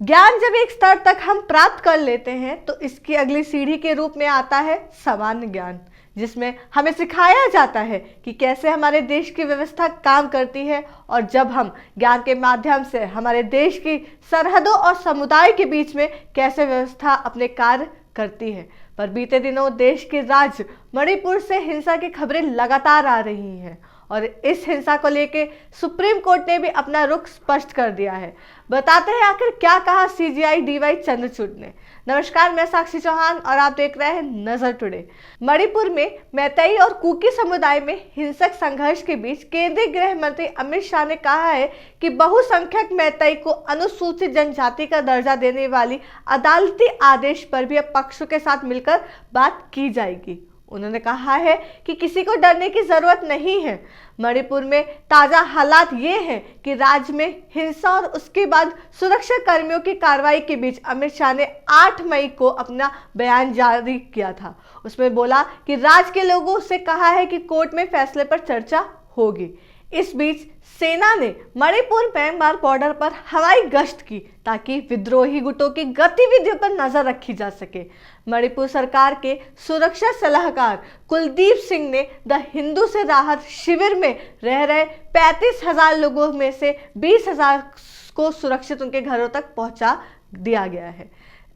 ज्ञान जब एक स्तर तक हम प्राप्त कर लेते हैं तो इसकी अगली सीढ़ी के रूप में आता है सामान्य ज्ञान, जिसमें हमें सिखाया जाता है कि कैसे हमारे देश की व्यवस्था काम करती है। और जब हम ज्ञान के माध्यम से हमारे देश की सरहदों और समुदाय के बीच में कैसे व्यवस्था अपने कार्य करती है। पर बीते दिनों देश के राज्य मणिपुर से हिंसा की खबरें लगातार आ रही हैं और इस हिंसा को लेकर सुप्रीम कोर्ट ने भी अपना रुख स्पष्ट कर दिया है। बताते हैं आखिर क्या कहा सीजेआई डीवाई चंद्रचूड़ ने। नमस्कार, मैं साक्षी चौहान और आप देख रहे हैं नजर टुडे। मणिपुर में मैतेई और कुकी समुदाय में हिंसक संघर्ष के बीच केंद्रीय गृह मंत्री अमित शाह ने कहा है कि बहुसंख्यक मैतेई को अनुसूचित जनजाति का दर्जा देने वाली अदालती आदेश पर भी अब पक्षों के साथ मिलकर बात की जाएगी। उन्होंने कहा है कि किसी को डरने की जरूरत नहीं है। मणिपुर में ताजा हालात ये हैं कि राज्य में हिंसा और उसके बाद सुरक्षा कर्मियों की कार्रवाई के बीच अमित शाह ने 8 मई को अपना बयान जारी किया था। उसमें बोला कि राज्य के लोगों से कहा है कि कोर्ट में फैसले पर चर्चा होगी। इस बीच सेना ने मणिपुर म्यांमार बॉर्डर पर हवाई गश्त की ताकि विद्रोही गुटों की गतिविधियों पर नजर रखी जा सके। मणिपुर सरकार के सुरक्षा सलाहकार कुलदीप सिंह ने द हिंदू से राहत शिविर में रह रहे 35,000 लोगों में से 20,000 को सुरक्षित उनके घरों तक पहुंचा दिया गया है।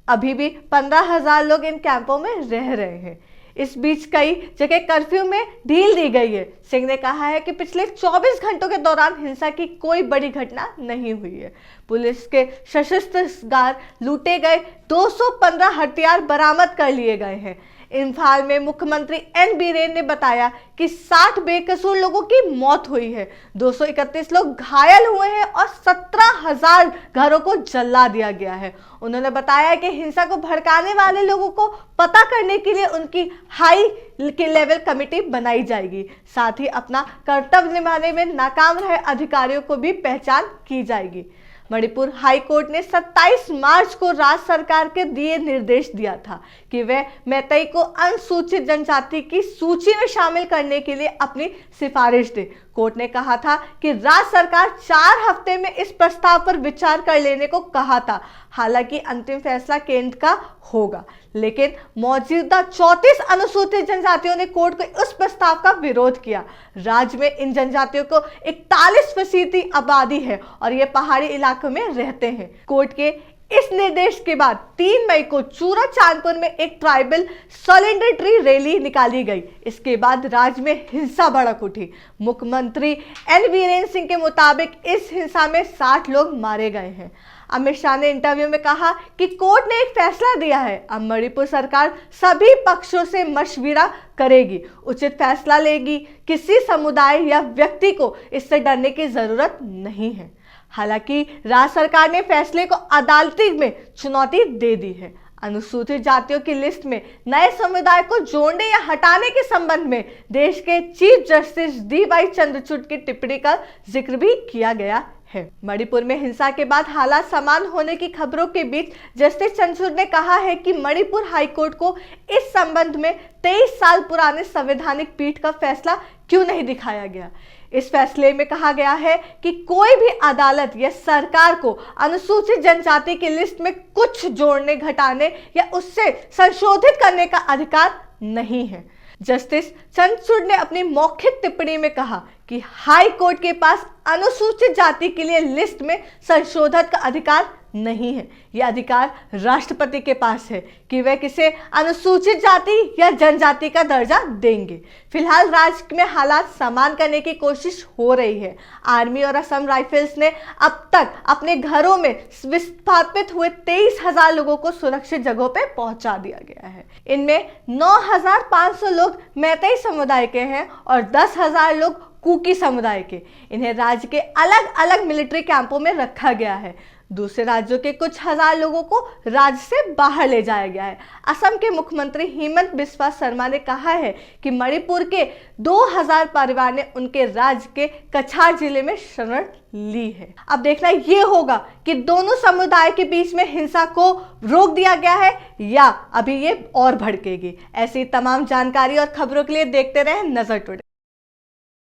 अभी भी 15,000 लोग इन कैंपों में रह रहे हैं। इस बीच कई जगह कर्फ्यू में ढील दी गई है। सिंह ने कहा है कि पिछले 24 घंटों के दौरान हिंसा की कोई बड़ी घटना नहीं हुई है। पुलिस के शस्त्रागार लूटे गए, 215 हथियार बरामद कर लिए गए हैं। इम्फाल में मुख्यमंत्री एन बीरेन ने बताया कि 60 बेकसूर लोगों की मौत हुई है, 231 लोग घायल हुए हैं और 17,000 घरों को जला दिया गया है। उन्होंने बताया कि हिंसा को भड़काने वाले लोगों को पता करने के लिए उनकी हाई लेवल कमेटी बनाई जाएगी। साथ ही अपना कर्तव्य निभाने में नाकाम रहे अधिकारियों को भी पहचान की जाएगी। मणिपुर हाई कोर्ट ने 27 मार्च को राज्य सरकार के दिए निर्देश दिया था कि वह मैतेई को अनुसूचित जनजाति की सूची में शामिल करने के लिए अपनी सिफारिश दे। कोर्ट ने कहा था कि राज्य सरकार 4 हफ्ते में इस प्रस्ताव पर विचार कर लेने को कहा था। हालांकि अंतिम फैसला केंद्र का होगा, लेकिन मौजूदा 34 अनुसूचित जनजातियों ने कोर्ट के उस प्रस्ताव का विरोध किया। राज्य में इन जनजातियों को 41% आबादी है और ये पहाड़ी इलाकों में रहते हैं। कोर्ट के इस निर्देश के बाद 3 मई को चूरा चांदपुर में एक ट्राइबल सॉलिडरिटी रैली निकाली गई। इसके बाद राज्य में हिंसा भड़क उठी। मुख्यमंत्री एन बीरेन सिंह के मुताबिक इस हिंसा में 60 लोग मारे गए हैं। अमित शाह ने इंटरव्यू में कहा कि कोर्ट ने एक फैसला दिया है, अब मणिपुर सरकार सभी पक्षों से मशविरा करेगी, उचित फैसला लेगी। किसी समुदाय या व्यक्ति को इससे डरने की जरूरत नहीं है। हालांकि राज्य सरकार ने फैसले को अदालती में चुनौती दे दी है। अनुसूचित जातियों की लिस्ट में नए समुदाय को जोड़ने या हटाने के संबंध में देश के चीफ जस्टिस डीवाई चंद्रचूड़ की टिप्पणी का जिक्र भी किया गया है। मणिपुर में हिंसा के बाद हालात समान होने की खबरों के बीच जस्टिस चंद्रचूड़ ने कहा है कि मणिपुर हाईकोर्ट को इस संबंध में 23 साल पुराने संवैधानिक पीठ का फैसला क्यों नहीं दिखाया गया। इस फैसले में कहा गया है कि कोई भी अदालत या सरकार को अनुसूचित जनजाति की लिस्ट में कुछ जोड़ने, घटाने या उससे संशोधित करने का अधिकार नहीं है। जस्टिस चंद्रचूड़ ने अपनी मौखिक टिप्पणी में कहा कि हाई कोर्ट के पास अनुसूचित जाति के लिए लिस्ट में संशोधन का अधिकार नहीं है। यह अधिकार राष्ट्रपति के पास है कि वह किसे अनुसूचित जाति या जनजाति का दर्जा देंगे। फिलहाल राज्य में हालात समान करने की कोशिश हो रही है। आर्मी और असम राइफल्स ने अब तक अपने घरों में विस्थापित हुए 23,000 लोगों को सुरक्षित जगहों पर पहुंचा दिया गया है। इनमें 9,500 लोग मैतेई समुदाय के हैं और 10,000 लोग कुकी समुदाय के। इन्हें राज्य के अलग अलग मिलिट्री कैंपों में रखा गया है। दूसरे राज्यों के कुछ हजार लोगों को राज्य से बाहर ले जाया गया है। असम के मुख्यमंत्री हिमंत बिस्वा शर्मा ने कहा है कि मणिपुर के 2000 परिवार ने उनके राज्य के कछार जिले में शरण ली है। अब देखना ये होगा कि दोनों समुदाय के बीच में हिंसा को रोक दिया गया है या अभी ये और भड़केगी। ऐसी तमाम जानकारी और खबरों के लिए देखते रहें नजर टुडे।